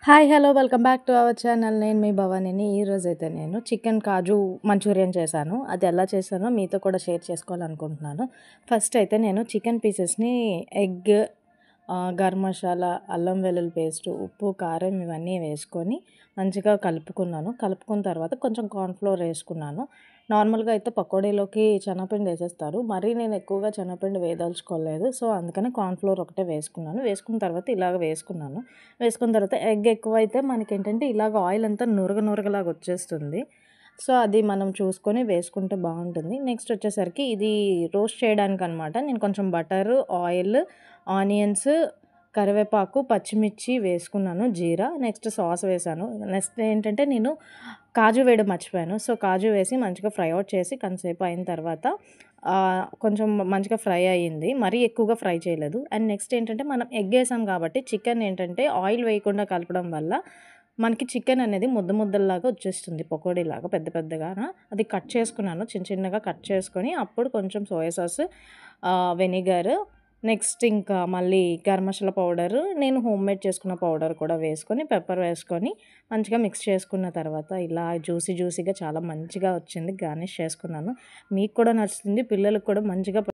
Hi! Hello! Welcome back to our channel. నేను మీ భవానీని. ఈరోజైతే నేను చికెన్ కాజు మంచూరియన్ చేశాను. అది ఎలా చేశానో మీతో కూడా షేర్ చేసుకోవాలనుకుంటున్నాను. ఫస్ట్ అయితే నేను చికెన్ పీసెస్‌ని ఎగ్, గరం మసాలా, అల్లం వెల్లుల్లి పేస్టు, ఉప్పు, కారం ఇవన్నీ వేసుకొని మంచిగా కలుపుకున్నాను. కలుపుకున్న తర్వాత కొంచెం కార్న్ ఫ్లోర్ వేసుకున్నాను. నార్మల్‌గా అయితే పకోడీలోకి శనగపిండి వేసేస్తారు. మరీ నేను ఎక్కువగా శనగపిండి వేయదలుచుకోలేదు. సో, అందుకని కార్న్ ఫ్లోర్ ఒకటే వేసుకున్నాను. వేసుకున్న తర్వాత ఇలాగ వేసుకున్నాను. వేసుకున్న తర్వాత ఎగ్ ఎక్కువైతే మనకేంటంటే ఇలాగ ఆయిల్ అంతా నురగలాగా వచ్చేస్తుంది. సో, అది మనం చూసుకొని వేసుకుంటే బావుంటుంది. నెక్స్ట్ వచ్చేసరికి ఇది రోస్ట్ చేయడానికనమాట. నేను కొంచెం బటరు, ఆయిల్, ఆనియన్స్, కరివేపాకు, పచ్చిమిర్చి వేసుకున్నాను. జీరా, నెక్స్ట్ సాస్ వేశాను. నెక్స్ట్ ఏంటంటే నేను కాజు వేయడం మర్చిపోయాను. సో, కాజు వేసి మంచిగా ఫ్రై ఔట్ చేసి కొంతసేపు అయిన తర్వాత కొంచెం మంచిగా ఫ్రై అయ్యింది. మరీ ఎక్కువగా ఫ్రై చేయలేదు. అండ్ నెక్స్ట్ ఏంటంటే మనం ఎగ్ ఏసాం కాబట్టి చికెన్ ఏంటంటే ఆయిల్ వేయకుండా కలపడం వల్ల మనకి చికెన్ అనేది ముద్దల్లాగా వచ్చేస్తుంది. పకోడీలాగా పెద్ద పెద్దగాన. అది కట్ చేసుకున్నాను. చిన్నగా కట్ చేసుకొని అప్పుడు కొంచెం సోయా సాస్, వెనిగర్, నెక్స్ట్ ఇంకా మళ్ళీ గరం మసాలా పౌడరు, నేను హోమ్‌మేడ్ చేసుకున్న పౌడర్ కూడా వేసుకొని, పెప్పర్ వేసుకొని మంచిగా మిక్స్ చేసుకున్న తర్వాత ఇలా జ్యూసీగా చాలా మంచిగా వచ్చింది. గార్నిష్ చేసుకున్నాను. మీకు కూడా నచ్చుతుంది. పిల్లలకి కూడా మంచిగా